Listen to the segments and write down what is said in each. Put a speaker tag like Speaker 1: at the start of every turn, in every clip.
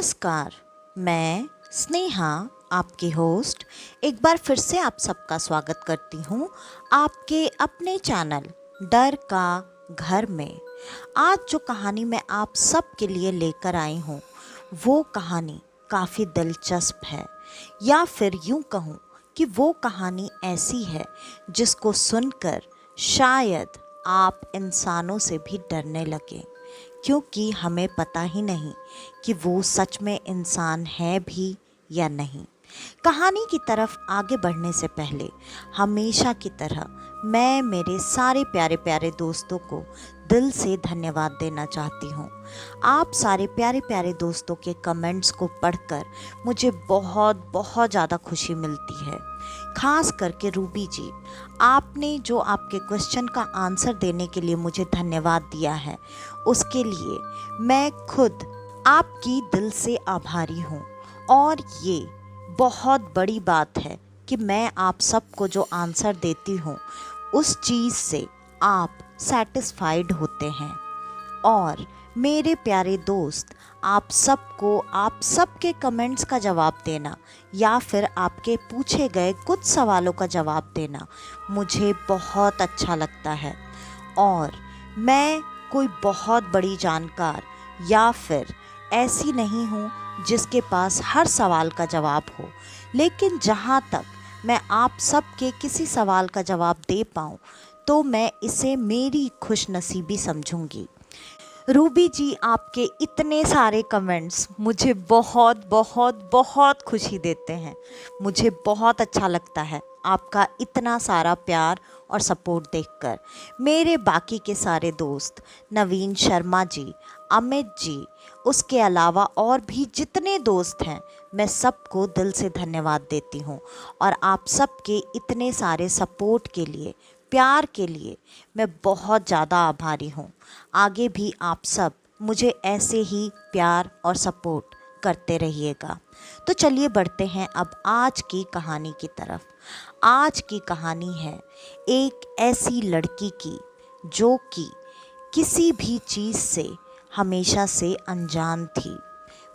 Speaker 1: नमस्कार, मैं स्नेहा आपकी होस्ट एक बार फिर से आप सबका स्वागत करती हूँ आपके अपने चैनल डर का घर में। आज जो कहानी मैं आप सब के लिए लेकर आई हूँ वो कहानी काफ़ी दिलचस्प है, या फिर यूँ कहूँ कि वो कहानी ऐसी है जिसको सुनकर शायद आप इंसानों से भी डरने लगे, क्योंकि हमें पता ही नहीं कि वो सच में इंसान है भी या नहीं। कहानी की तरफ आगे बढ़ने से पहले हमेशा की तरह मैं मेरे सारे प्यारे प्यारे दोस्तों को दिल से धन्यवाद देना चाहती हूँ। आप सारे प्यारे प्यारे दोस्तों के कमेंट्स को पढ़कर मुझे बहुत बहुत ज़्यादा खुशी मिलती है। खास करके रूबी जी, आपने जो आपके क्वेश्चन का आंसर देने के लिए मुझे धन्यवाद दिया है, उसके लिए मैं खुद आपकी दिल से आभारी हूँ। और ये बहुत बड़ी बात है कि मैं आप सबको जो आंसर देती हूँ उस चीज़ से आप सेटिस्फाइड होते हैं। और मेरे प्यारे दोस्त, आप सबके कमेंट्स का जवाब देना या फिर आपके पूछे गए कुछ सवालों का जवाब देना मुझे बहुत अच्छा लगता है। और मैं कोई बहुत बड़ी जानकार या फिर ऐसी नहीं हूँ जिसके पास हर सवाल का जवाब हो, लेकिन जहाँ तक मैं आप सबके किसी सवाल का जवाब दे पाऊँ तो मैं इसे मेरी खुशनसीबी समझूंगी। रूबी जी, आपके इतने सारे कमेंट्स मुझे बहुत बहुत बहुत खुशी देते हैं। मुझे बहुत अच्छा लगता है आपका इतना सारा प्यार और सपोर्ट देखकर। मेरे बाकी के सारे दोस्त नवीन शर्मा जी, अमित जी, उसके अलावा और भी जितने दोस्त हैं, मैं सबको दिल से धन्यवाद देती हूँ। और आप सबके इतने सारे सपोर्ट के लिए, प्यार के लिए मैं बहुत ज़्यादा आभारी हूँ। आगे भी आप सब मुझे ऐसे ही प्यार और सपोर्ट करते रहिएगा। तो चलिए बढ़ते हैं अब आज की कहानी की तरफ। आज की कहानी है एक ऐसी लड़की की जो कि किसी भी चीज़ से हमेशा से अनजान थी।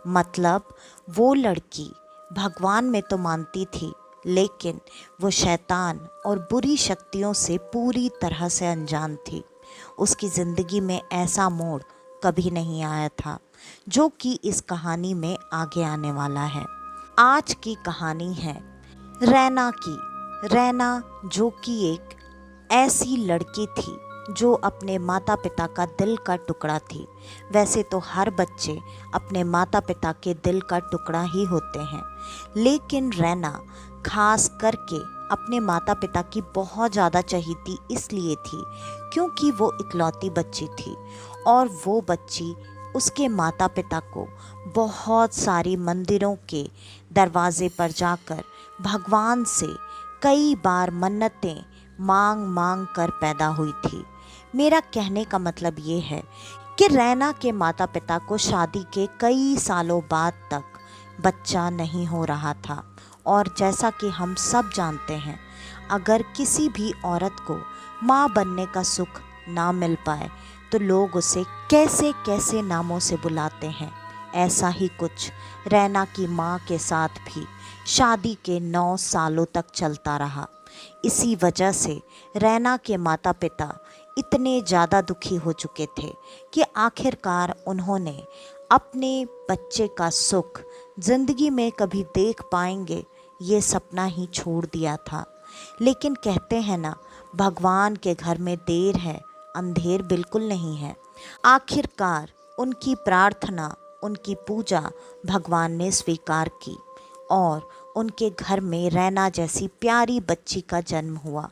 Speaker 1: मतलब वो लड़की भगवान में तो मानती थी, लेकिन वो शैतान और बुरी शक्तियों से पूरी तरह से अनजान थी। उसकी ज़िंदगी में ऐसा मोड़ कभी नहीं आया था जो कि इस कहानी में आगे आने वाला है। आज की कहानी है रैना की। रैना जो कि एक ऐसी लड़की थी जो अपने माता पिता का दिल का टुकड़ा थी। वैसे तो हर बच्चे अपने माता पिता के दिल का टुकड़ा ही होते हैं, लेकिन रैना खास करके अपने माता पिता की बहुत ज़्यादा चहेती इसलिए थी क्योंकि वो इकलौती बच्ची थी। और वो बच्ची उसके माता पिता को बहुत सारी मंदिरों के दरवाजे पर जाकर भगवान से कई बार मन्नतें मांग मांग कर पैदा हुई थी। मेरा कहने का मतलब ये है कि रैना के माता पिता को शादी के कई सालों बाद तक बच्चा नहीं हो रहा था। और जैसा कि हम सब जानते हैं, अगर किसी भी औरत को माँ बनने का सुख ना मिल पाए तो लोग उसे कैसे कैसे नामों से बुलाते हैं। ऐसा ही कुछ रैना की माँ के साथ भी शादी के 9 सालों तक चलता रहा। इसी वजह से रैना के माता पिता इतने ज़्यादा दुखी हो चुके थे कि आखिरकार उन्होंने अपने बच्चे का सुख ज़िंदगी में कभी देख पाएंगे ये सपना ही छोड़ दिया था। लेकिन कहते हैं ना, भगवान के घर में देर है, अंधेर बिल्कुल नहीं है। आखिरकार उनकी प्रार्थना, उनकी पूजा भगवान ने स्वीकार की और उनके घर में रैना जैसी प्यारी बच्ची का जन्म हुआ।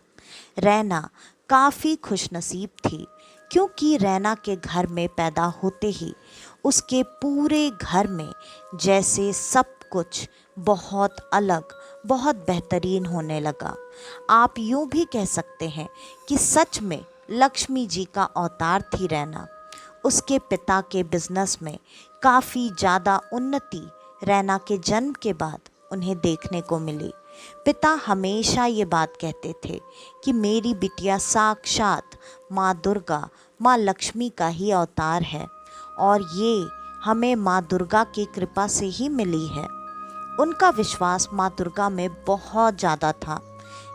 Speaker 1: रैना काफ़ी खुशनसीब थी क्योंकि रैना के घर में पैदा होते ही उसके पूरे घर में जैसे सब कुछ बहुत अलग, बहुत बेहतरीन होने लगा। आप यूँ भी कह सकते हैं कि सच में लक्ष्मी जी का अवतार थी रैना। उसके पिता के बिजनेस में काफ़ी ज़्यादा उन्नति रैना के जन्म के बाद उन्हें देखने को मिली। पिता हमेशा ये बात कहते थे कि मेरी बिटिया साक्षात माँ दुर्गा, माँ लक्ष्मी का ही अवतार है। और ये हमें माँ दुर्गा की कृपा से ही मिली है। उनका विश्वास माँ दुर्गा में बहुत ज़्यादा था।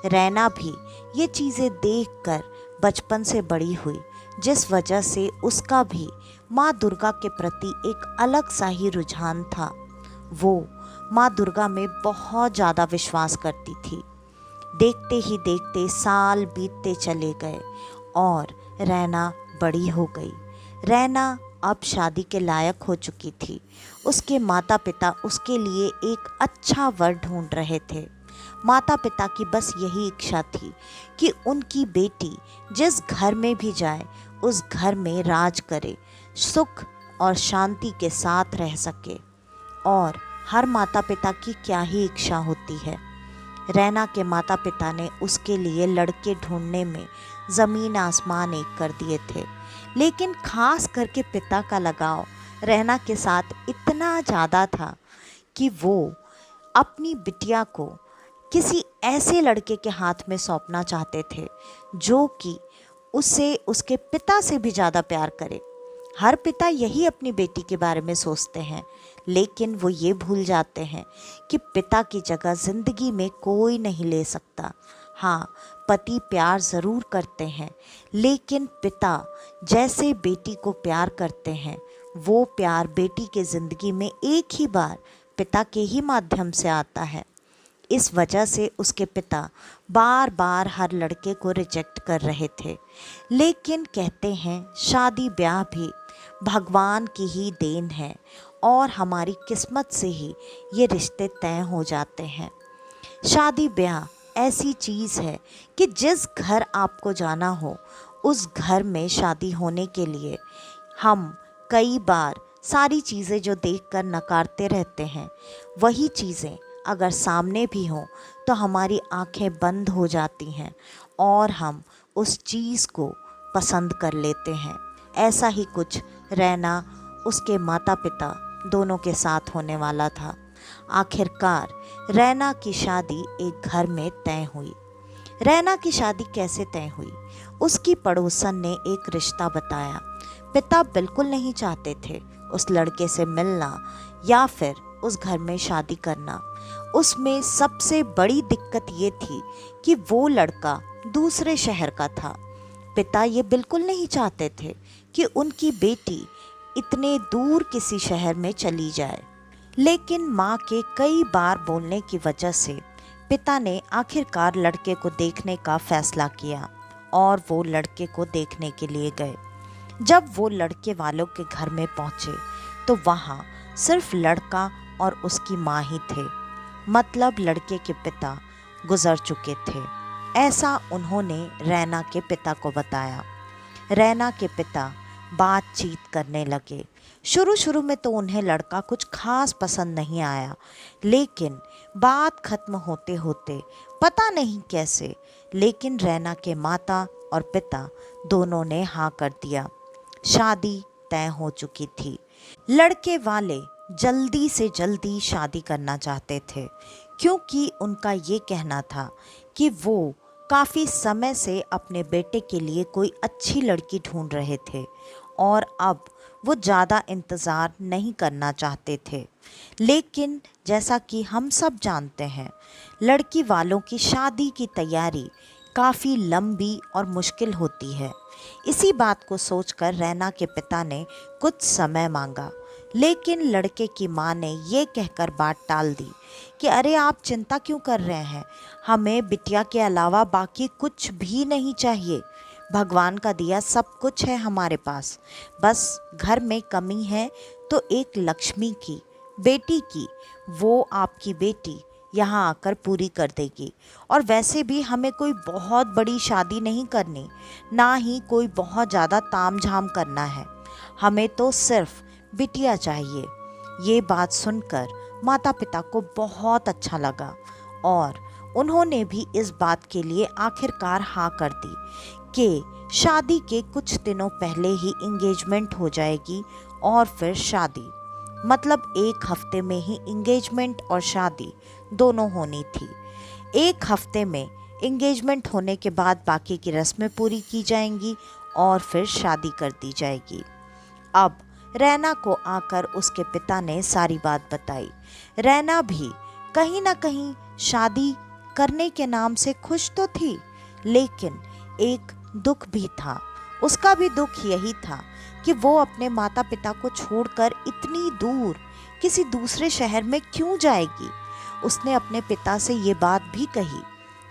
Speaker 1: रैना भी ये चीज़ें देखकर बचपन से बड़ी हुई, जिस वजह से उसका भी माँ दुर्गा के प्रति एक अलग सा ही रुझान था। वो माँ दुर्गा में बहुत ज़्यादा विश्वास करती थी। देखते ही देखते साल बीतते चले गए और रैना बड़ी हो गई। रैना अब शादी के लायक हो चुकी थी। उसके माता पिता उसके लिए एक अच्छा वर ढूंढ रहे थे। माता पिता की बस यही इच्छा थी कि उनकी बेटी जिस घर में भी जाए उस घर में राज करे, सुख और शांति के साथ रह सके। और हर माता पिता की क्या ही इच्छा होती है। रैना के माता पिता ने उसके लिए लड़के ढूंढने में ज़मीन आसमान एक कर दिए थे, लेकिन खास करके पिता का लगाव रैना के साथ इतना ज़्यादा था कि वो अपनी बिटिया को किसी ऐसे लड़के के हाथ में सौंपना चाहते थे जो कि उसे उसके पिता से भी ज़्यादा प्यार करे। हर पिता यही अपनी बेटी के बारे में सोचते हैं, लेकिन वो ये भूल जाते हैं कि पिता की जगह ज़िंदगी में कोई नहीं ले सकता। हाँ, पति प्यार ज़रूर करते हैं, लेकिन पिता जैसे बेटी को प्यार करते हैं वो प्यार बेटी के ज़िंदगी में एक ही बार पिता के ही माध्यम से आता है। इस वजह से उसके पिता बार बार हर लड़के को रिजेक्ट कर रहे थे। लेकिन कहते हैं शादी ब्याह भी भगवान की ही देन है और हमारी किस्मत से ही ये रिश्ते तय हो जाते हैं। शादी ब्याह ऐसी चीज़ है कि जिस घर आपको जाना हो उस घर में शादी होने के लिए हम कई बार सारी चीज़ें जो देखकर नकारते रहते हैं, वही चीज़ें अगर सामने भी हों तो हमारी आंखें बंद हो जाती हैं और हम उस चीज़ को पसंद कर लेते हैं। ऐसा ही कुछ रैना उसके माता पिता दोनों के साथ होने वाला था। आखिरकार रैना की शादी एक घर में तय हुई। रैना की शादी कैसे तय हुई? उसकी पड़ोसन ने एक रिश्ता बताया। पिता बिल्कुल नहीं चाहते थे उस लड़के से मिलना या फिर उस घर में शादी करना। उसमें सबसे बड़ी दिक्कत ये थी कि वो लड़का दूसरे शहर का था। पिता ये बिल्कुल नहीं चाहते थे कि उनकी बेटी इतने दूर किसी शहर में चली जाए, लेकिन माँ के कई बार बोलने की वजह से पिता ने आखिरकार लड़के को देखने का फैसला किया और वो लड़के को देखने के लिए गए। जब वो लड़के वालों के घर में पहुँचे तो वहाँ सिर्फ लड़का और उसकी माँ ही थे। मतलब लड़के के पिता गुजर चुके थे, ऐसा उन्होंने रैना के पिता को बताया। रैना के पिता बातचीत करने लगे। शुरू शुरू में तो उन्हें लड़का कुछ खास पसंद नहीं आया, लेकिन बात खत्म होते होते पता नहीं कैसे लेकिन रैना के माता और पिता दोनों ने हाँ कर दिया। शादी तय हो चुकी थी। लड़के वाले जल्दी से जल्दी शादी करना चाहते थे, क्योंकि उनका ये कहना था कि वो काफ़ी समय से अपने बेटे के लिए कोई अच्छी लड़की ढूंढ रहे थे और अब वो ज़्यादा इंतज़ार नहीं करना चाहते थे। लेकिन जैसा कि हम सब जानते हैं, लड़की वालों की शादी की तैयारी काफ़ी लंबी और मुश्किल होती है। इसी बात को सोचकर रैना के पिता ने कुछ समय मांगा, लेकिन लड़के की माँ ने ये कहकर बात टाल दी कि अरे आप चिंता क्यों कर रहे हैं, हमें बिटिया के अलावा बाकी कुछ भी नहीं चाहिए। भगवान का दिया सब कुछ है हमारे पास, बस घर में कमी है तो एक लक्ष्मी की, बेटी की। वो आपकी बेटी यहाँ आकर पूरी कर देगी। और वैसे भी हमें कोई बहुत बड़ी शादी नहीं करनी, ना ही कोई बहुत ज़्यादा ताम झाम करना है, हमें तो सिर्फ बिटिया चाहिए। ये बात सुनकर माता पिता को बहुत अच्छा लगा और उन्होंने भी इस बात के लिए आखिरकार हाँ कर दी कि शादी के कुछ दिनों पहले ही इंगेजमेंट हो जाएगी और फिर शादी। मतलब एक हफ्ते में ही इंगेजमेंट और शादी दोनों होनी थी। एक हफ्ते में इंगेजमेंट होने के बाद बाकी की रस्में पूरी की जाएंगी और फिर शादी कर दी जाएगी। अब रैना को आकर उसके पिता ने सारी बात बताई। रैना भी कहीं ना कहीं शादी करने के नाम से खुश तो थी, लेकिन एक दुख भी था। उसका भी दुख यही था कि वो अपने माता पिता को छोड़कर इतनी दूर किसी दूसरे शहर में क्यों जाएगी। उसने अपने पिता से ये बात भी कही,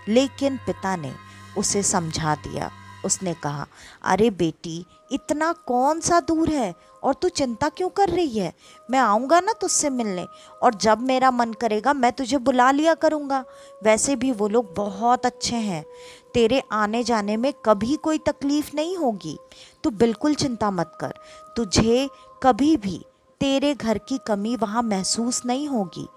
Speaker 1: लेकिन पिता ने उसे समझा दिया। उसने कहा, अरे बेटी, इतना कौन सा दूर है और तू चिंता क्यों कर रही है। मैं आऊँगा ना तुझसे मिलने, और जब मेरा मन करेगा मैं तुझे बुला लिया करूँगा। वैसे भी वो लोग बहुत अच्छे हैं, तेरे आने जाने में कभी कोई तकलीफ़ नहीं होगी। तू बिल्कुल चिंता मत कर, तुझे कभी भी तेरे घर की कमी वहाँ महसूस नहीं होगी।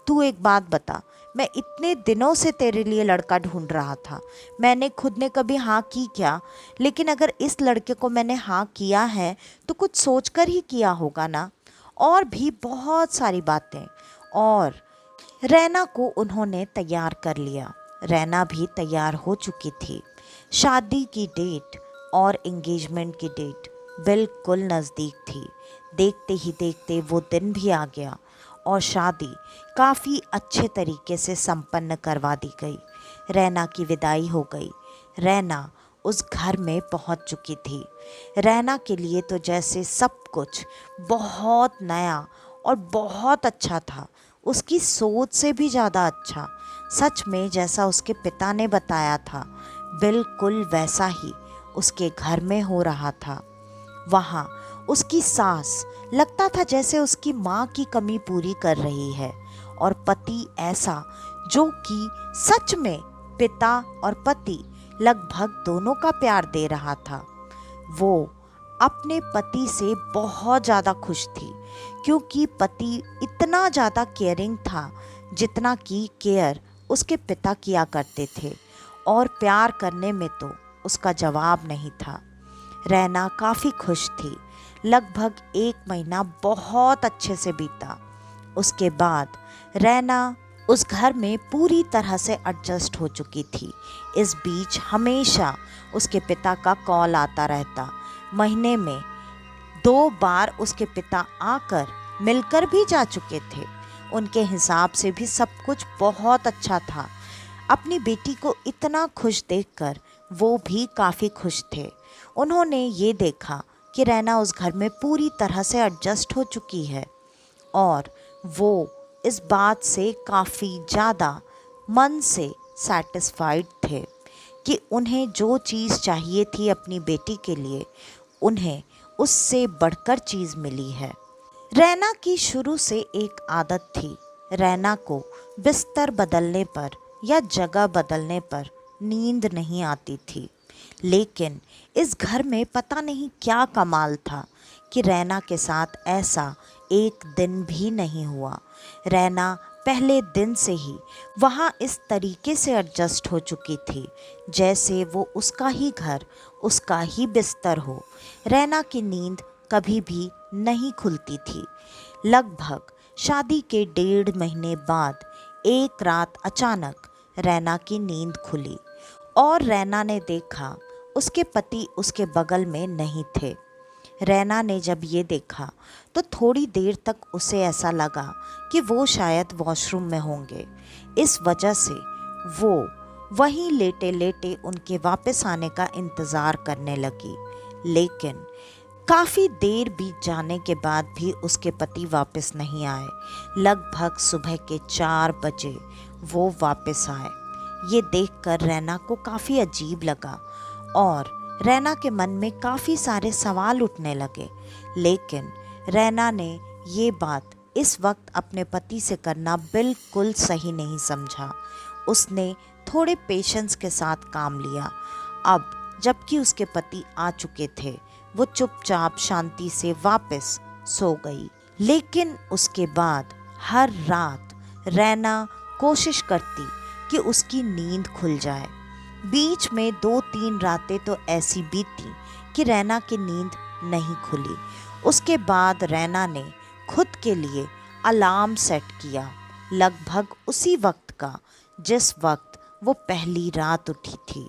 Speaker 1: तू एक बात बता, मैं इतने दिनों से तेरे लिए लड़का ढूंढ रहा था, मैंने खुद ने कभी हाँ की क्या? लेकिन अगर इस लड़के को मैंने हाँ किया है तो कुछ सोचकर ही किया होगा ना। और भी बहुत सारी बातें। और रैना को उन्होंने तैयार कर लिया। रैना भी तैयार हो चुकी थी। शादी की डेट और एंगेजमेंट की डेट बिल्कुल नज़दीक थी। देखते ही देखते वो दिन भी आ गया और शादी काफ़ी अच्छे तरीके से संपन्न करवा दी गई। रैना की विदाई हो गई। रैना उस घर में पहुंच चुकी थी। रैना के लिए तो जैसे सब कुछ बहुत नया और बहुत अच्छा था, उसकी सोच से भी ज़्यादा अच्छा। सच में जैसा उसके पिता ने बताया था, बिल्कुल वैसा ही उसके घर में हो रहा था। वहाँ उसकी सास लगता था जैसे उसकी माँ की कमी पूरी कर रही है, और पति ऐसा जो कि सच में पिता और पति लगभग दोनों का प्यार दे रहा था। वो अपने पति से बहुत ज़्यादा खुश थी, क्योंकि पति इतना ज़्यादा केयरिंग था जितना कि केयर उसके पिता किया करते थे, और प्यार करने में तो उसका जवाब नहीं था। रैना काफ़ी खुश थी। लगभग 1 महीना बहुत अच्छे से बीता। उसके बाद रैना उस घर में पूरी तरह से एडजस्ट हो चुकी थी। इस बीच हमेशा उसके पिता का कॉल आता रहता। महीने में 2 बार उसके पिता आकर मिलकर भी जा चुके थे। उनके हिसाब से भी सब कुछ बहुत अच्छा था। अपनी बेटी को इतना खुश देखकर वो भी काफ़ी खुश थे। उन्होंने ये देखा कि रैना उस घर में पूरी तरह से एडजस्ट हो चुकी है, और वो इस बात से काफ़ी ज़्यादा मन से सैटिस्फाइड थे कि उन्हें जो चीज़ चाहिए थी अपनी बेटी के लिए, उन्हें उससे बढ़कर चीज़ मिली है। रैना की शुरू से एक आदत थी। रैना को बिस्तर बदलने पर या जगह बदलने पर नींद नहीं आती थी, लेकिन इस घर में पता नहीं क्या कमाल था कि रैना के साथ ऐसा एक दिन भी नहीं हुआ। रैना पहले दिन से ही वहाँ इस तरीके से एडजस्ट हो चुकी थी जैसे वो उसका ही घर, उसका ही बिस्तर हो। रैना की नींद कभी भी नहीं खुलती थी। लगभग शादी के 1.5 महीने बाद एक रात अचानक रैना की नींद खुली, और रैना ने देखा उसके पति उसके बगल में नहीं थे। रैना ने जब ये देखा तो थोड़ी देर तक उसे ऐसा लगा कि वो शायद वॉशरूम में होंगे। इस वजह से वो वहीं लेटे लेटे उनके वापस आने का इंतज़ार करने लगी, लेकिन काफ़ी देर बीत जाने के बाद भी उसके पति वापस नहीं आए। लगभग सुबह के 4 बजे वो वापस आए। ये देखकर रैना को काफ़ी अजीब लगा, और रैना के मन में काफ़ी सारे सवाल उठने लगे। लेकिन रैना ने ये बात इस वक्त अपने पति से करना बिल्कुल सही नहीं समझा। उसने थोड़े पेशेंस के साथ काम लिया। अब जबकि उसके पति आ चुके थे, वो चुपचाप शांति से वापस सो गई। लेकिन उसके बाद हर रात रैना कोशिश करती कि उसकी नींद खुल जाए। बीच में 2-3 रातें तो ऐसी बीती कि रैना की नींद नहीं खुली। उसके बाद रैना ने खुद के लिए अलार्म सेट किया, लगभग उसी वक्त का जिस वक्त वो पहली रात उठी थी,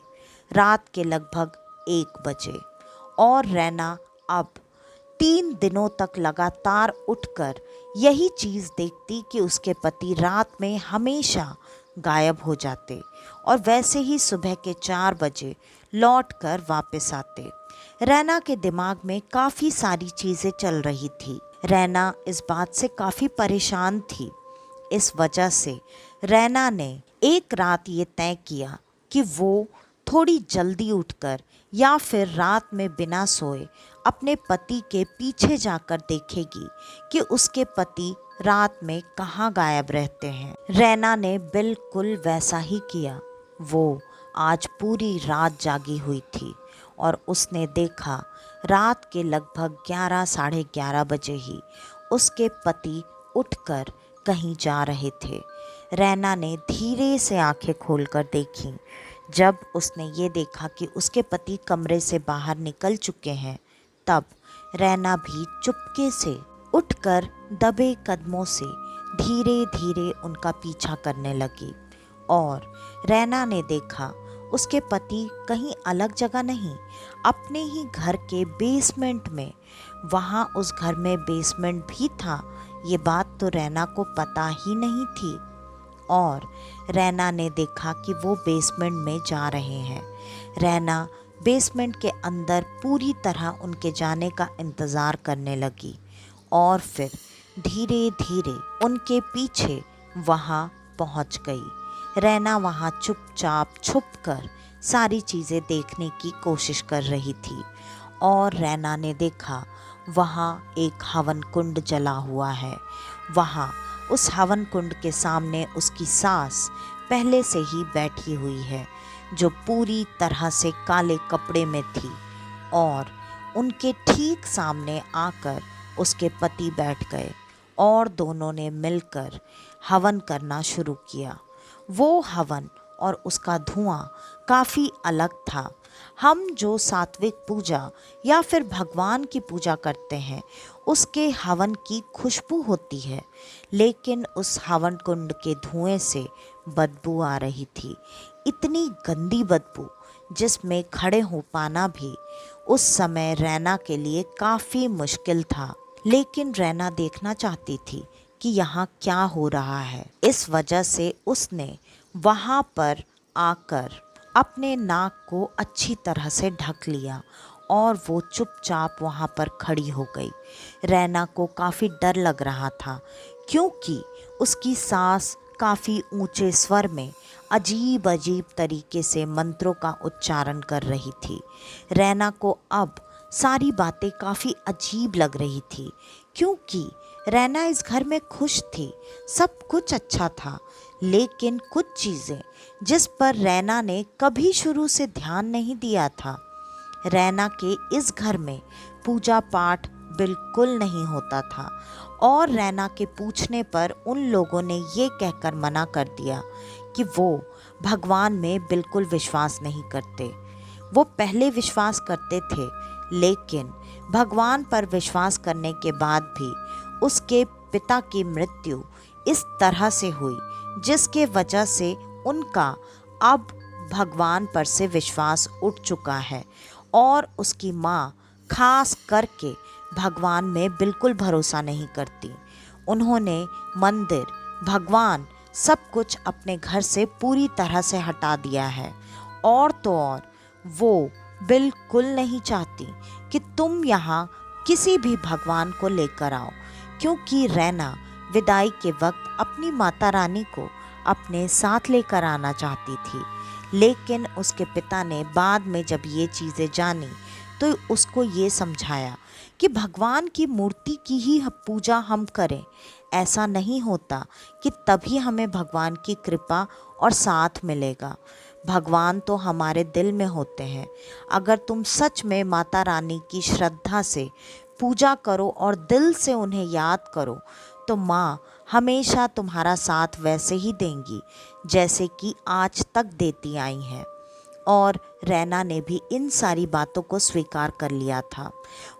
Speaker 1: रात के लगभग 1 बजे। और रैना अब 3 दिनों तक लगातार उठकर यही चीज़ देखती कि उसके पति रात में हमेशा गायब हो जाते और वैसे ही सुबह के 4 बजे लौटकर वापस आते। रैना के दिमाग में काफ़ी सारी चीज़ें चल रही थी। रैना इस बात से काफ़ी परेशान थी। इस वजह से रैना ने एक रात ये तय किया कि वो थोड़ी जल्दी उठकर या फिर रात में बिना सोए अपने पति के पीछे जाकर देखेगी कि उसके पति रात में कहाँ गायब रहते हैं। रैना ने बिल्कुल वैसा ही किया। वो आज पूरी रात जागी हुई थी और उसने देखा रात के लगभग 11 साढ़े 11 बजे ही उसके पति उठकर कहीं जा रहे थे। रैना ने धीरे से आंखें खोलकर देखी। जब उसने ये देखा कि उसके पति कमरे से बाहर निकल चुके हैं, तब रैना भी चुपके से उठकर दबे कदमों से धीरे धीरे उनका पीछा करने लगी। और रैना ने देखा उसके पति कहीं अलग जगह नहीं, अपने ही घर के बेसमेंट में। वहाँ उस घर में बेसमेंट भी था, ये बात तो रैना को पता ही नहीं थी। और रैना ने देखा कि वो बेसमेंट में जा रहे हैं। रैना बेसमेंट के अंदर पूरी तरह उनके जाने का इंतज़ार करने लगी और फिर धीरे धीरे उनके पीछे वहाँ पहुँच गई। रैना वहाँ चुपचाप छुपकर सारी चीज़ें देखने की कोशिश कर रही थी और रैना ने देखा वहाँ एक हवन कुंड जला हुआ है। वहाँ उस हवन कुंड के सामने उसकी सास पहले से ही बैठी हुई है, जो पूरी तरह से काले कपड़े में थी। और उनके ठीक सामने आकर उसके पति बैठ गए और दोनों ने मिलकर हवन करना शुरू किया। वो हवन और उसका धुआं काफ़ी अलग था। हम जो सात्विक पूजा या फिर भगवान की पूजा करते हैं, उसके हवन की खुशबू होती है, लेकिन उस हवन कुंड के धुएं से बदबू आ रही थी। इतनी गंदी बदबू जिसमें खड़े हो पाना भी उस समय रैना के लिए काफ़ी मुश्किल था। लेकिन रैना देखना चाहती थी कि यहाँ क्या हो रहा है। इस वजह से उसने वहाँ पर आकर अपने नाक को अच्छी तरह से ढक लिया और वो चुपचाप वहाँ पर खड़ी हो गई। रैना को काफ़ी डर लग रहा था, क्योंकि उसकी सास काफ़ी ऊंचे स्वर में अजीब अजीब तरीके से मंत्रों का उच्चारण कर रही थी। रैना को अब सारी बातें काफ़ी अजीब लग रही थी, क्योंकि रैना इस घर में खुश थी, सब कुछ अच्छा था। लेकिन कुछ चीज़ें जिस पर रैना ने कभी शुरू से ध्यान नहीं दिया था। रैना के इस घर में पूजा पाठ बिल्कुल नहीं होता था और रैना के पूछने पर उन लोगों ने ये कहकर मना कर दिया कि वो भगवान में बिल्कुल विश्वास नहीं करते। वो पहले विश्वास करते थे, लेकिन भगवान पर विश्वास करने के बाद भी उसके पिता की मृत्यु इस तरह से हुई, जिसके वजह से उनका अब भगवान पर से विश्वास उठ चुका है। और उसकी माँ खास करके भगवान में बिल्कुल भरोसा नहीं करती। उन्होंने मंदिर, भगवान, सब कुछ अपने घर से पूरी तरह से हटा दिया है। और तो और वो बिल्कुल नहीं चाहती कि तुम यहाँ किसी भी भगवान को लेकर आओ, क्योंकि रैना विदाई के वक्त अपनी माता रानी को अपने साथ लेकर आना चाहती थी। लेकिन उसके पिता ने बाद में जब ये चीज़ें जानी तो उसको ये समझाया कि भगवान की मूर्ति की ही पूजा हम करें। ऐसा नहीं होता कि तभी हमें भगवान की कृपा और साथ मिलेगा। भगवान तो हमारे दिल में होते हैं। अगर तुम सच में माता रानी की श्रद्धा से पूजा करो और दिल से उन्हें याद करो, तो माँ हमेशा तुम्हारा साथ वैसे ही देंगी जैसे कि आज तक देती आई हैं। और रैना ने भी इन सारी बातों को स्वीकार कर लिया था।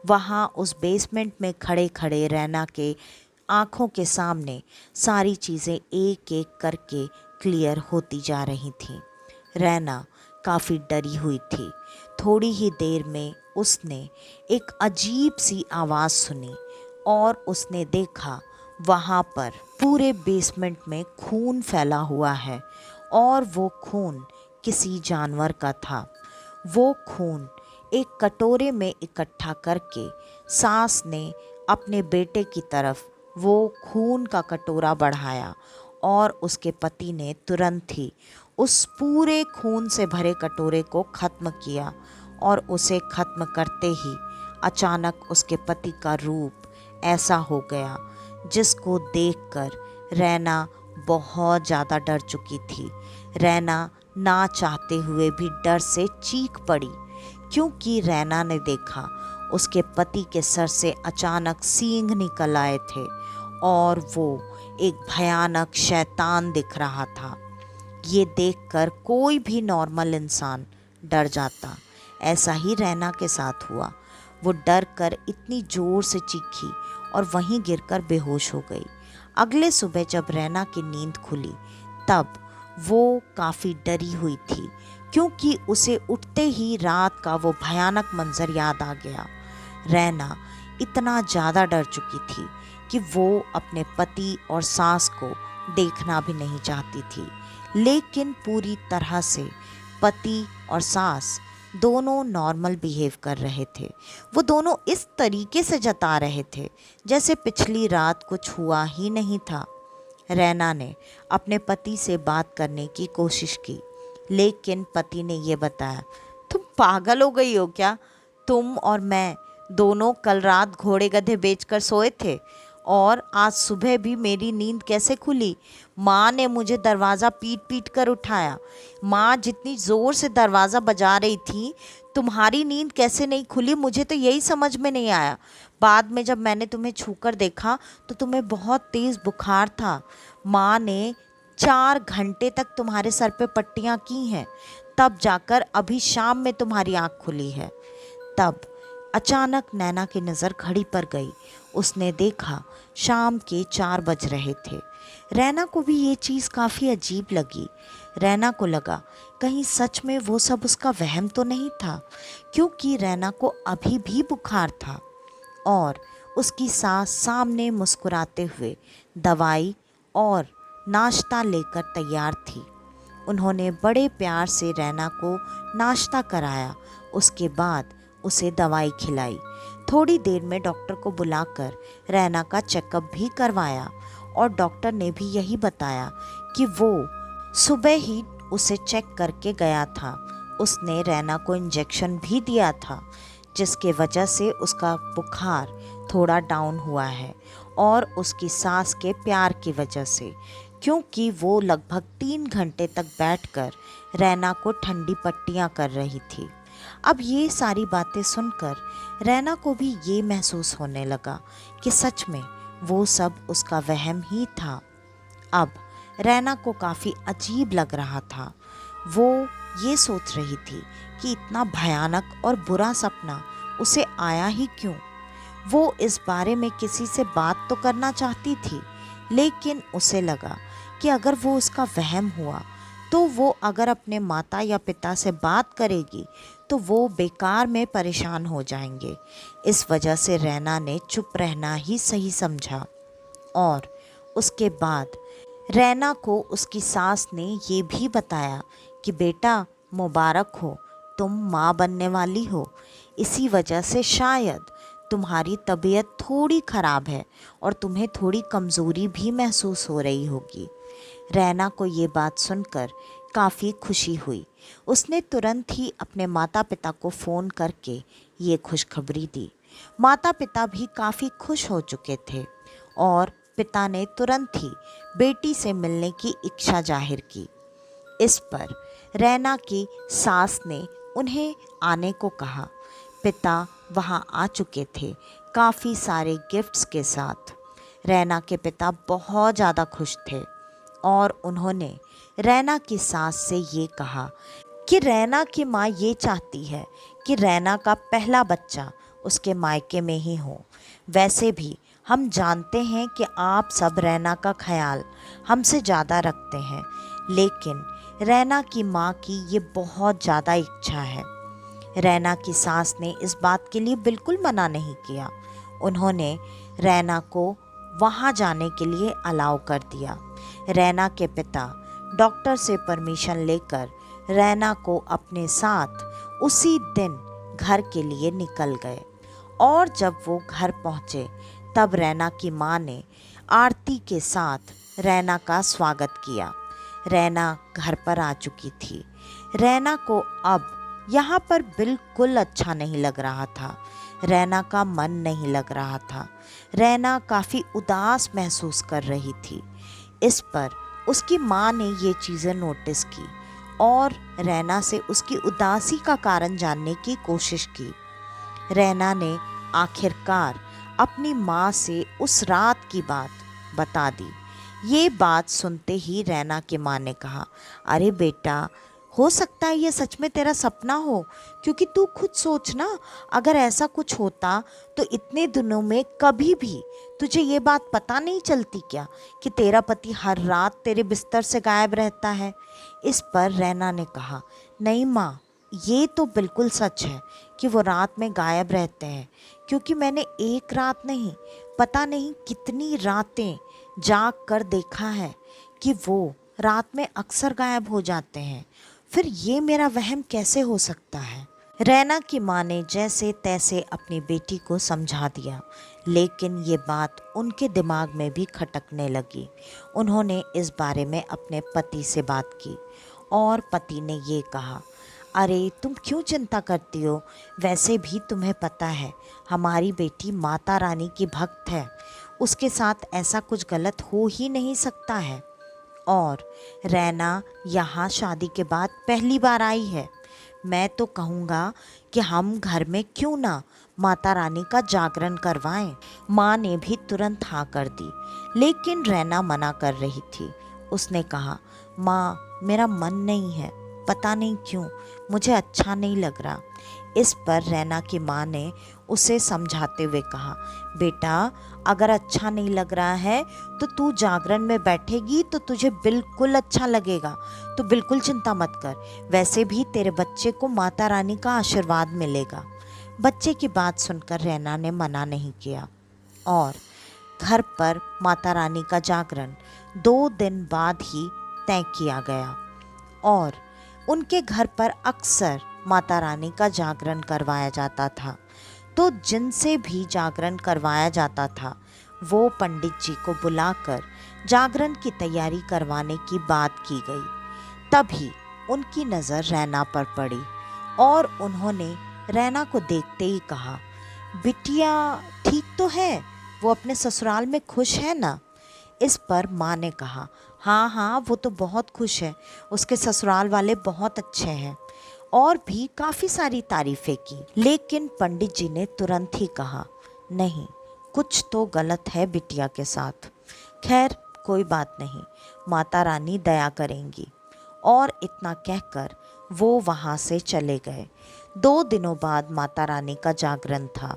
Speaker 1: वहाँ उस बेसमेंट में खड़े खड़े रैना के आँखों के सामने सारी चीज़ें एक एक करके क्लियर होती जा रही थीं। रैना काफ़ी डरी हुई थी। थोड़ी ही देर में उसने एक अजीब सी आवाज़ सुनी और उसने देखा वहाँ पर पूरे बेसमेंट में खून फैला हुआ है और वो खून किसी जानवर का था। वो खून एक कटोरे में इकट्ठा करके सास ने अपने बेटे की तरफ वो खून का कटोरा बढ़ाया और उसके पति ने तुरंत ही उस पूरे खून से भरे कटोरे को ख़त्म किया और उसे ख़त्म करते ही अचानक उसके पति का रूप ऐसा हो गया जिसको देखकर रैना बहुत ज़्यादा डर चुकी थी। रैना ना चाहते हुए भी डर से चीख पड़ी क्योंकि रैना ने देखा उसके पति के सर से अचानक सींग निकल आए थे और वो एक भयानक शैतान दिख रहा था। ये देखकर कोई भी नॉर्मल इंसान डर जाता। ऐसा ही रैना के साथ हुआ। वो डर कर इतनी ज़ोर से चीखी और वहीं गिरकर बेहोश हो गई। अगले सुबह जब रैना की नींद खुली तब वो काफ़ी डरी हुई थी क्योंकि उसे उठते ही रात का वो भयानक मंजर याद आ गया। रैना इतना ज़्यादा डर चुकी थी कि वो अपने पति और सास को देखना भी नहीं चाहती थी, लेकिन पूरी तरह से पति और सास दोनों नॉर्मल बिहेव कर रहे थे। वो दोनों इस तरीके से जता रहे थे जैसे पिछली रात कुछ हुआ ही नहीं था। रैना ने अपने पति से बात करने की कोशिश की, लेकिन पति ने ये बताया, तुम पागल हो गई हो क्या? तुम और मैं दोनों कल रात घोड़े गधे बेचकर सोए थे और आज सुबह भी मेरी नींद कैसे खुली? माँ ने मुझे दरवाज़ा पीट पीट कर उठाया। माँ जितनी ज़ोर से दरवाज़ा बजा रही थी, तुम्हारी नींद कैसे नहीं खुली? मुझे तो यही समझ में नहीं आया। बाद में जब मैंने तुम्हें छूकर देखा तो तुम्हें बहुत तेज़ बुखार था। माँ ने 4 घंटे तक तुम्हारे सर पे पट्टियाँ की हैं, तब जाकर अभी शाम में तुम्हारी आँख खुली है। तब अचानक नैना की नज़र घड़ी पर गई। उसने देखा शाम के 4 बज रहे थे। रैना को भी ये चीज़ काफ़ी अजीब लगी। रैना को लगा कहीं सच में वो सब उसका वहम तो नहीं था, क्योंकि रैना को अभी भी बुखार था और उसकी सास सामने मुस्कुराते हुए दवाई और नाश्ता लेकर तैयार थी। उन्होंने बड़े प्यार से रैना को नाश्ता कराया। उसके बाद उसे दवाई खिलाई। थोड़ी देर में डॉक्टर को बुलाकर रैना का चेकअप भी करवाया और डॉक्टर ने भी यही बताया कि वो सुबह ही उसे चेक करके गया था। उसने रैना को इंजेक्शन भी दिया था, जिसके वजह से उसका बुखार थोड़ा डाउन हुआ है और उसकी सास के प्यार की वजह से, क्योंकि वो लगभग 3 घंटे तक बैठकर रैना को ठंडी पट्टियाँ कर रही थी। अब ये सारी बातें सुनकर रैना को भी ये महसूस होने लगा कि सच में वो सब उसका वहम ही था। अब रैना को काफ़ी अजीब लग रहा था। वो ये सोच रही थी कि इतना भयानक और बुरा सपना उसे आया ही क्यों। वो इस बारे में किसी से बात तो करना चाहती थी, लेकिन उसे लगा कि अगर वो उसका वहम हुआ तो वो अगर अपने माता या पिता से बात करेगी तो वो बेकार में परेशान हो जाएंगे। इस वजह से रैना ने चुप रहना ही सही समझा और उसके बाद रैना को उसकी सास ने ये भी बताया कि बेटा मुबारक हो, तुम माँ बनने वाली हो। इसी वजह से शायद तुम्हारी तबीयत थोड़ी ख़राब है और तुम्हें थोड़ी कमज़ोरी भी महसूस हो रही होगी। रैना को ये बात सुनकर काफ़ी खुशी हुई। उसने तुरंत ही अपने माता पिता को फ़ोन करके ये खुशखबरी दी। माता पिता भी काफ़ी खुश हो चुके थे और पिता ने तुरंत ही बेटी से मिलने की इच्छा जाहिर की। इस पर रैना की सास ने उन्हें आने को कहा। पिता वहाँ आ चुके थे काफ़ी सारे गिफ्ट्स के साथ। रैना के पिता बहुत ज़्यादा खुश थे और उन्होंने रैना की सास से ये कहा कि रैना की माँ ये चाहती है कि रैना का पहला बच्चा उसके मायके में ही हो। वैसे भी हम जानते हैं कि आप सब रैना का ख्याल हमसे ज़्यादा रखते हैं, लेकिन रैना की माँ की ये बहुत ज़्यादा इच्छा है। रैना की सास ने इस बात के लिए बिल्कुल मना नहीं किया। उन्होंने रैना को वहाँ जाने के लिए अलाउ कर दिया। रैना के पिता डॉक्टर से परमिशन लेकर रैना को अपने साथ उसी दिन घर के लिए निकल गए। और जब वो घर पहुँचे तब रैना की माँ ने आरती के साथ रैना का स्वागत किया। रैना घर पर आ चुकी थी। रैना को अब यहाँ पर बिल्कुल अच्छा नहीं लग रहा था। रैना का मन नहीं लग रहा था। रैना काफ़ी उदास महसूस कर रही थी। इस पर उसकी माँ ने ये चीज़ें नोटिस की और रैना से उसकी उदासी का कारण जानने की कोशिश की। रैना ने आखिरकार अपनी माँ से उस रात की बात बता दी। ये बात सुनते ही रैना की माँ ने कहा, अरे बेटा, हो सकता है ये सच में तेरा सपना हो, क्योंकि तू खुद सोच ना, अगर ऐसा कुछ होता तो इतने दिनों में कभी भी तुझे ये बात पता नहीं चलती क्या कि तेरा पति हर रात तेरे बिस्तर से गायब रहता है। इस पर रैना ने कहा, नहीं माँ, ये तो बिल्कुल सच है कि वो रात में गायब रहते हैं, क्योंकि मैंने एक रात नहीं, पता नहीं कितनी रातें जाग कर देखा है कि वो रात में अक्सर गायब हो जाते हैं। फिर ये मेरा वहम कैसे हो सकता है। रैना की माँ ने जैसे तैसे अपनी बेटी को समझा दिया, लेकिन ये बात उनके दिमाग में भी खटकने लगी। उन्होंने इस बारे में अपने पति से बात की और पति ने ये कहा, अरे तुम क्यों चिंता करती हो, वैसे भी तुम्हें पता है हमारी बेटी माता रानी की भक्त है, उसके साथ ऐसा कुछ गलत हो ही नहीं सकता है। और रैना यहाँ शादी के बाद पहली बार आई है। मैं तो कहूँगा कि हम घर में क्यों ना माता रानी का जागरण करवाएं। माँ ने भी तुरंत हाँ कर दी, लेकिन रैना मना कर रही थी। उसने कहा, माँ, मेरा मन नहीं है, पता नहीं क्यों मुझे अच्छा नहीं लग रहा। इस पर रैना की माँ ने उसे समझाते हुए कहा, बेटा, अगर अच्छा नहीं लग रहा है तो तू जागरण में बैठेगी तो तुझे बिल्कुल अच्छा लगेगा, तो बिल्कुल चिंता मत कर। वैसे भी तेरे बच्चे को माता रानी का आशीर्वाद मिलेगा। बच्चे की बात सुनकर रैना ने मना नहीं किया और घर पर माता रानी का जागरण 2 दिन बाद ही तय किया गया। और उनके घर पर अक्सर माता रानी का जागरण करवाया जाता था। तो जिनसे भी जागरण करवाया जाता था वो पंडित जी को बुलाकर जागरण की तैयारी करवाने की बात की गई। तभी उनकी नज़र रैना पर पड़ी और उन्होंने रैना को देखते ही कहा, बिटिया ठीक तो है, वो अपने ससुराल में खुश है ना। इस पर माँ ने कहा, हाँ हाँ, वो तो बहुत खुश है, उसके ससुराल वाले बहुत अच्छे हैं, और भी काफ़ी सारी तारीफ़ें की। लेकिन पंडित जी ने तुरंत ही कहा, नहीं, कुछ तो गलत है बिटिया के साथ। खैर कोई बात नहीं, माता रानी दया करेंगी। और इतना कहकर वो वहाँ से चले गए। 2 दिनों बाद माता रानी का जागरण था।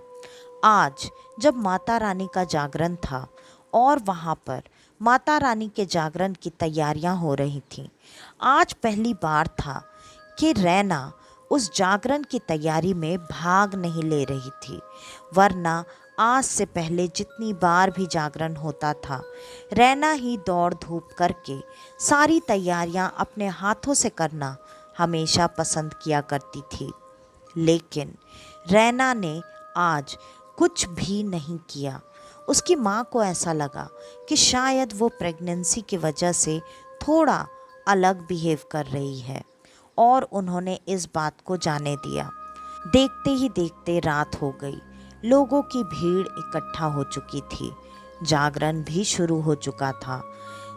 Speaker 1: आज जब माता रानी का जागरण था और वहाँ पर माता रानी के जागरण की तैयारियां हो रही थीं, आज पहली बार था कि रैना उस जागरण की तैयारी में भाग नहीं ले रही थी। वरना आज से पहले जितनी बार भी जागरण होता था, रैना ही दौड़ धूप करके सारी तैयारियां अपने हाथों से करना हमेशा पसंद किया करती थी। लेकिन रैना ने आज कुछ भी नहीं किया। उसकी माँ को ऐसा लगा कि शायद वो प्रेगनेंसी की वजह से थोड़ा अलग बिहेव कर रही है और उन्होंने इस बात को जाने दिया। देखते ही देखते रात हो गई। लोगों की भीड़ इकट्ठा हो चुकी थी। जागरण भी शुरू हो चुका था।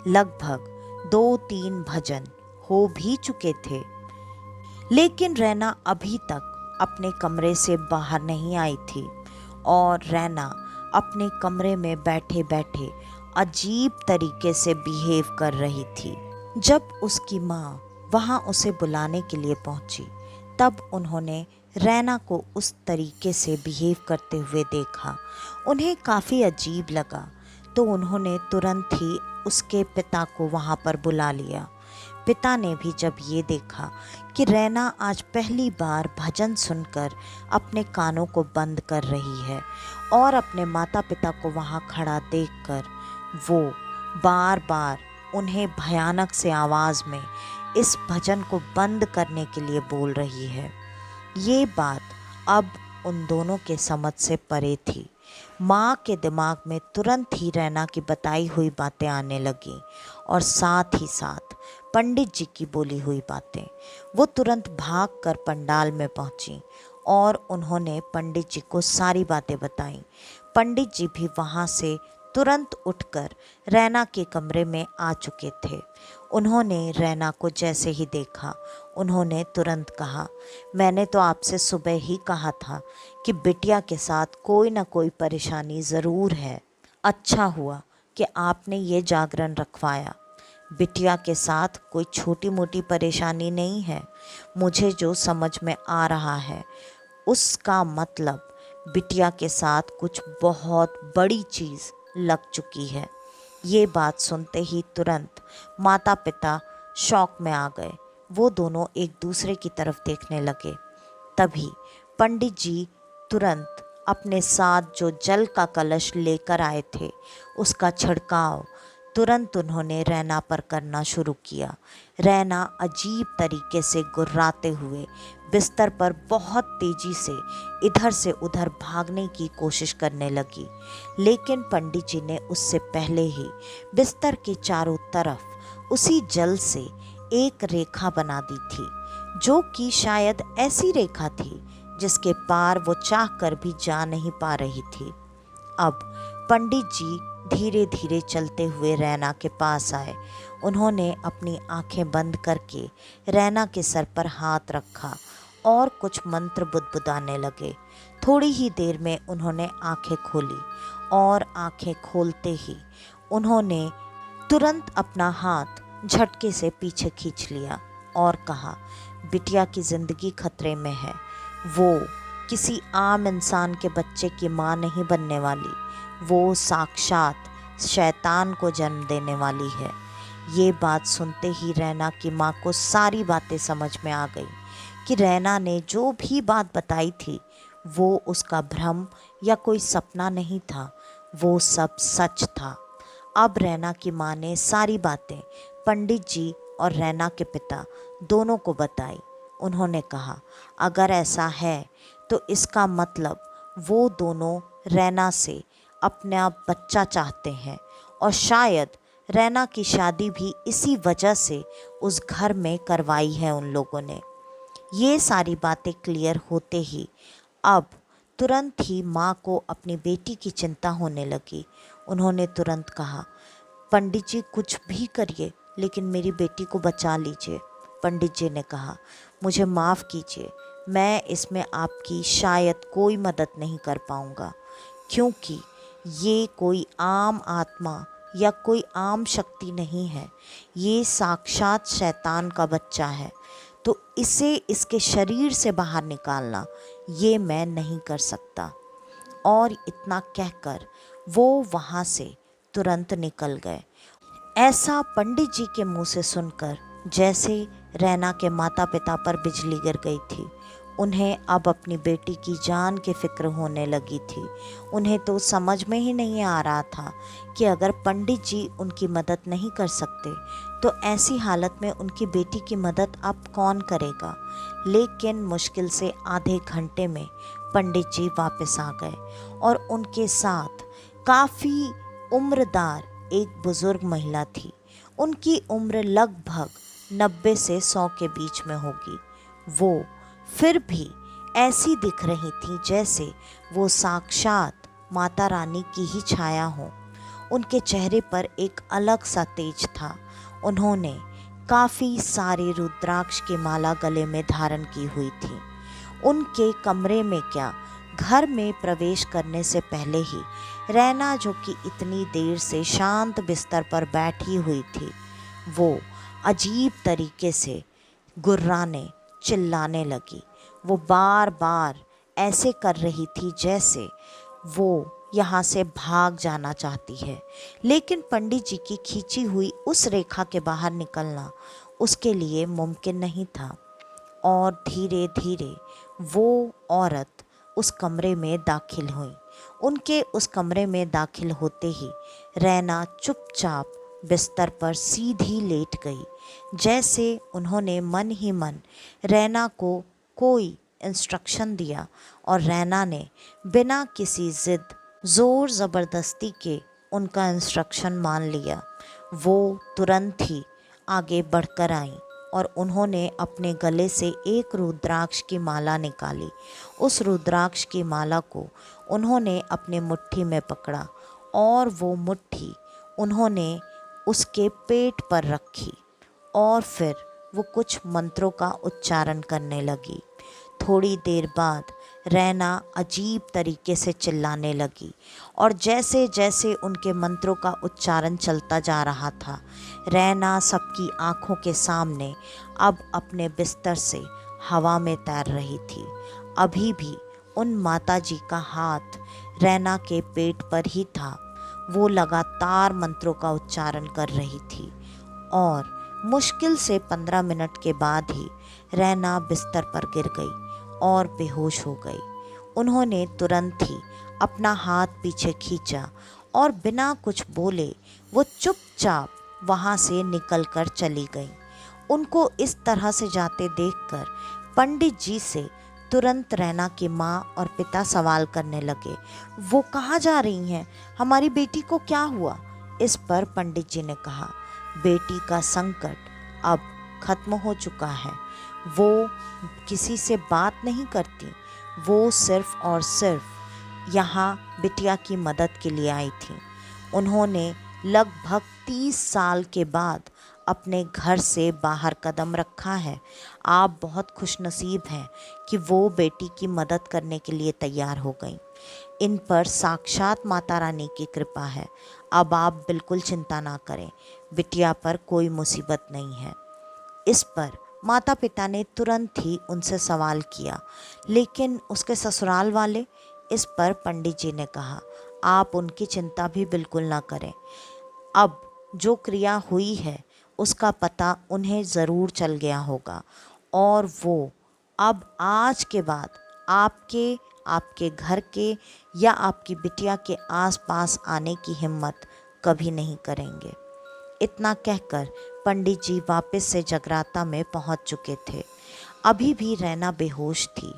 Speaker 1: लगभग 2-3 भजन हो भी चुके थे। लेकिन रैना अभी तक अपने कमरे से बाहर नहीं आई थी और रैना अपने कमरे में बैठे बैठे अजीब तरीके से बिहेव कर रही थी। जब उसकी माँ वहाँ उसे बुलाने के लिए पहुँची, तब उन्होंने रैना को उस तरीके से बिहेव करते हुए देखा। उन्हें काफ़ी अजीब लगा, तो उन्होंने तुरंत ही उसके पिता को वहाँ पर बुला लिया। पिता ने भी जब ये देखा कि रैना आज पहली बार भजन सुनकर अपने कानों को बंद कर रही है और अपने माता पिता को वहाँ खड़ा देखकर वो बार बार उन्हें भयानक से आवाज़ में इस भजन को बंद करने के लिए बोल रही है, ये बात अब उन दोनों के समझ से परे थी। माँ के दिमाग में तुरंत ही रैना की बताई हुई बातें आने लगीं और साथ ही साथ पंडित जी की बोली हुई बातें। वो तुरंत भागकर पंडाल में पहुंची और उन्होंने पंडित जी को सारी बातें बताईं। पंडित जी भी वहाँ से तुरंत उठकर रैना के कमरे में आ चुके थे। उन्होंने रैना को जैसे ही देखा, उन्होंने तुरंत कहा, मैंने तो आपसे सुबह ही कहा था कि बिटिया के साथ कोई ना कोई परेशानी ज़रूर है। अच्छा हुआ कि आपने ये जागरण रखवाया। बिटिया के साथ कोई छोटी मोटी परेशानी नहीं है। मुझे जो समझ में आ रहा है उसका मतलब बिटिया के साथ कुछ बहुत बड़ी चीज़ लग चुकी है। ये बात सुनते ही तुरंत माता पिता शॉक में आ गए। वो दोनों एक दूसरे की तरफ देखने लगे। तभी पंडित जी तुरंत अपने साथ जो जल का कलश लेकर आए थे उसका छिड़काव तुरंत उन्होंने रैना पर करना शुरू किया। रैना अजीब तरीके से गुर्राते हुए बिस्तर पर बहुत तेजी से इधर से उधर भागने की कोशिश करने लगी, लेकिन पंडित जी ने उससे पहले ही बिस्तर के चारों तरफ उसी जल से एक रेखा बना दी थी, जो कि शायद ऐसी रेखा थी जिसके पार वो चाह कर भी जा नहीं पा रही थी। अब पंडित जी धीरे धीरे चलते हुए रैना के पास आए। उन्होंने अपनी आंखें बंद करके रैना के सर पर हाथ रखा और कुछ मंत्र बुदबुदाने लगे। थोड़ी ही देर में उन्होंने आंखें खोली और आंखें खोलते ही उन्होंने तुरंत अपना हाथ झटके से पीछे खींच लिया और कहा, बिटिया की ज़िंदगी खतरे में है। वो किसी आम इंसान के बच्चे की माँ नहीं बनने वाली, वो साक्षात शैतान को जन्म देने वाली है। ये बात सुनते ही रैना की माँ को सारी बातें समझ में आ गई कि रैना ने जो भी बात बताई थी वो उसका भ्रम या कोई सपना नहीं था, वो सब सच था। अब रैना की माँ ने सारी बातें पंडित जी और रैना के पिता दोनों को बताई। उन्होंने कहा, अगर ऐसा है तो इसका मतलब वो दोनों रैना से अपना बच्चा चाहते हैं और शायद रैना की शादी भी इसी वजह से उस घर में करवाई है उन लोगों ने। ये सारी बातें क्लियर होते ही अब तुरंत ही माँ को अपनी बेटी की चिंता होने लगी। उन्होंने तुरंत कहा, पंडित जी कुछ भी करिए लेकिन मेरी बेटी को बचा लीजिए। पंडित जी ने कहा, मुझे माफ़ कीजिए, मैं इसमें आपकी शायद कोई मदद नहीं कर पाऊँगा, क्योंकि ये कोई आम आत्मा या कोई आम शक्ति नहीं है, ये साक्षात शैतान का बच्चा है, तो इसे इसके शरीर से बाहर निकालना ये मैं नहीं कर सकता। और इतना कहकर वो वहाँ से तुरंत निकल गए। ऐसा पंडित जी के मुंह से सुनकर जैसे रैना के माता पिता पर बिजली गिर गई थी। उन्हें अब अपनी बेटी की जान की फिक्र होने लगी थी। उन्हें तो समझ में ही नहीं आ रहा था कि अगर पंडित जी उनकी मदद नहीं कर सकते तो ऐसी हालत में उनकी बेटी की मदद अब कौन करेगा। लेकिन मुश्किल से आधे घंटे में पंडित जी वापस आ गए और उनके साथ काफ़ी उम्रदार एक बुज़ुर्ग महिला थी। उनकी उम्र लगभग 90 से 100 के बीच में होगी। वो फिर भी ऐसी दिख रही थी जैसे वो साक्षात माता रानी की ही छाया हो। उनके चेहरे पर एक अलग सा तेज था। उन्होंने काफ़ी सारे रुद्राक्ष की माला गले में धारण की हुई थी। उनके कमरे में क्या, घर में प्रवेश करने से पहले ही रैना, जो कि इतनी देर से शांत बिस्तर पर बैठी हुई थी, वो अजीब तरीके से गुर्राने चिल्लाने लगी। वो बार बार ऐसे कर रही थी जैसे वो यहाँ से भाग जाना चाहती है, लेकिन पंडित जी की खींची हुई उस रेखा के बाहर निकलना उसके लिए मुमकिन नहीं था। और धीरे धीरे वो औरत उस कमरे में दाखिल हुई। उनके उस कमरे में दाखिल होते ही रैना चुपचाप बिस्तर पर सीधी लेट गई, जैसे उन्होंने मन ही मन रैना को कोई इंस्ट्रक्शन दिया और रैना ने बिना किसी ज़िद ज़ोर ज़बरदस्ती के उनका इंस्ट्रक्शन मान लिया। वो तुरंत ही आगे बढ़कर आईं और उन्होंने अपने गले से एक रुद्राक्ष की माला निकाली। उस रुद्राक्ष की माला को उन्होंने अपने मुट्ठी में पकड़ा और वो मुट्ठी उन्होंने उसके पेट पर रखी और फिर वो कुछ मंत्रों का उच्चारण करने लगी। थोड़ी देर बाद रैना अजीब तरीके से चिल्लाने लगी और जैसे जैसे उनके मंत्रों का उच्चारण चलता जा रहा था, रैना सबकी आंखों के सामने अब अपने बिस्तर से हवा में तैर रही थी। अभी भी उन माताजी का हाथ रैना के पेट पर ही था। वो लगातार मंत्रों का उच्चारण कर रही थी और मुश्किल से 15 मिनट के बाद ही रैना बिस्तर पर गिर गई और बेहोश हो गई। उन्होंने तुरंत ही अपना हाथ पीछे खींचा और बिना कुछ बोले वो चुपचाप वहाँ से निकलकर चली गई। उनको इस तरह से जाते देखकर पंडित जी से तुरंत रैना की माँ और पिता सवाल करने लगे, वो कहाँ जा रही हैं? हमारी बेटी को क्या हुआ? इस पर पंडित जी ने कहा, बेटी का संकट अब खत्म हो चुका है। वो किसी से बात नहीं करती, वो सिर्फ और सिर्फ यहाँ बिटिया की मदद के लिए आई थी। उन्होंने लगभग 30 साल के बाद अपने घर से बाहर कदम रखा है। आप बहुत खुशनसीब हैं कि वो बेटी की मदद करने के लिए तैयार हो गई। इन पर साक्षात माता रानी की कृपा है। अब आप बिल्कुल चिंता ना करें, बिटिया पर कोई मुसीबत नहीं है। इस पर माता पिता ने तुरंत ही उनसे सवाल किया, लेकिन उसके ससुराल वाले? इस पर पंडित जी ने कहा, आप उनकी चिंता भी बिल्कुल ना करें। अब जो क्रिया हुई है उसका पता उन्हें ज़रूर चल गया होगा और वो अब आज के बाद आपके घर के या आपकी बिटिया के आसपास आने की हिम्मत कभी नहीं करेंगे। इतना कहकर पंडित जी वापस से जगराता में पहुंच चुके थे। अभी भी रैना बेहोश थी।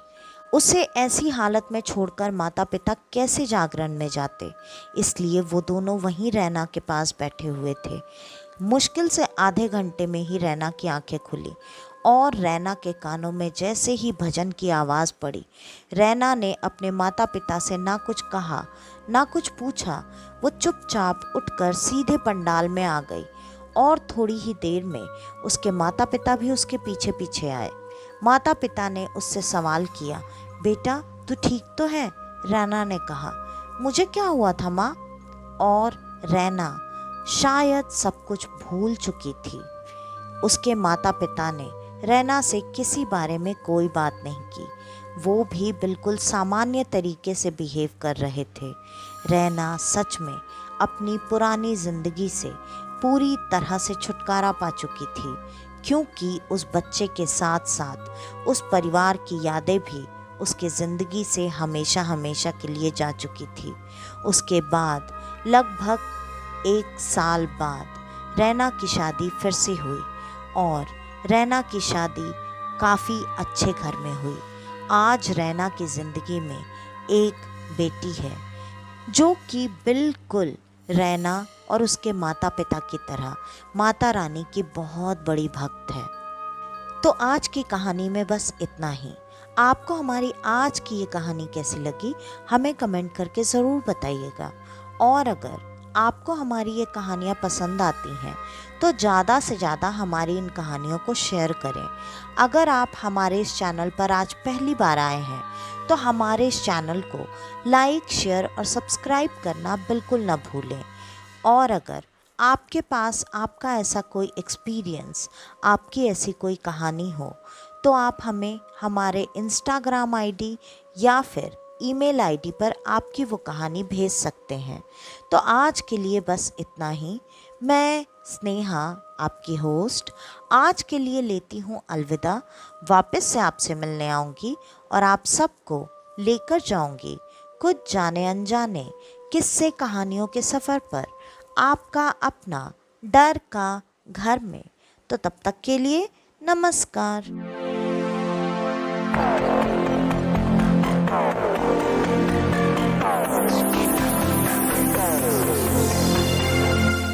Speaker 1: उसे ऐसी हालत में छोड़कर माता पिता कैसे जागरण में जाते, इसलिए वो दोनों वहीं रैना के पास बैठे हुए थे। मुश्किल से आधे घंटे में ही रैना की आंखें खुली और रैना के कानों में जैसे ही भजन की आवाज़ पड़ी, रैना ने अपने माता पिता से ना कुछ कहा ना कुछ पूछा। वो चुपचाप उठकर सीधे पंडाल में आ गई और थोड़ी ही देर में उसके माता पिता भी उसके पीछे पीछे आए। माता पिता ने उससे सवाल किया, बेटा तू ठीक तो है? रैना ने कहा, मुझे क्या हुआ था माँ? और रैना शायद सब कुछ भूल चुकी थी। उसके माता पिता ने रैना से किसी बारे में कोई बात नहीं की। वो भी बिल्कुल सामान्य तरीके से बिहेव कर रहे थे। रैना सच में अपनी पुरानी ज़िंदगी से पूरी तरह से छुटकारा पा चुकी थी, क्योंकि उस बच्चे के साथ साथ उस परिवार की यादें भी उसकी ज़िंदगी से हमेशा हमेशा के लिए जा चुकी थी। उसके बाद लगभग 1 साल बाद रैना की शादी फिर से हुई और रैना की शादी काफ़ी अच्छे घर में हुई। आज रैना की ज़िंदगी में एक बेटी है जो कि बिल्कुल रैना और उसके माता पिता की तरह माता रानी की बहुत बड़ी भक्त है। तो आज की कहानी में बस इतना ही। आपको हमारी आज की ये कहानी कैसी लगी हमें कमेंट करके ज़रूर बताइएगा। और अगर आपको हमारी ये कहानियाँ पसंद आती हैं तो ज़्यादा से ज़्यादा हमारी इन कहानियों को शेयर करें। अगर आप हमारे इस चैनल पर आज पहली बार आए हैं तो हमारे इस चैनल को लाइक, शेयर और सब्सक्राइब करना बिल्कुल ना भूलें। और अगर आपके पास आपका ऐसा कोई एक्सपीरियंस, आपकी ऐसी कोई कहानी हो तो आप हमें हमारे इंस्टाग्राम आईडी या फिर ईमेल आईडी पर आपकी वो कहानी भेज सकते हैं। तो आज के लिए बस इतना ही। मैं स्नेहा आपकी होस्ट आज के लिए लेती हूँ अलविदा। वापस से आपसे मिलने आऊँगी और आप सबको लेकर जाऊँगी कुछ जाने अनजाने किस्से कहानियों के सफ़र पर, आपका अपना डर का घर में। तो तब तक के लिए नमस्कार।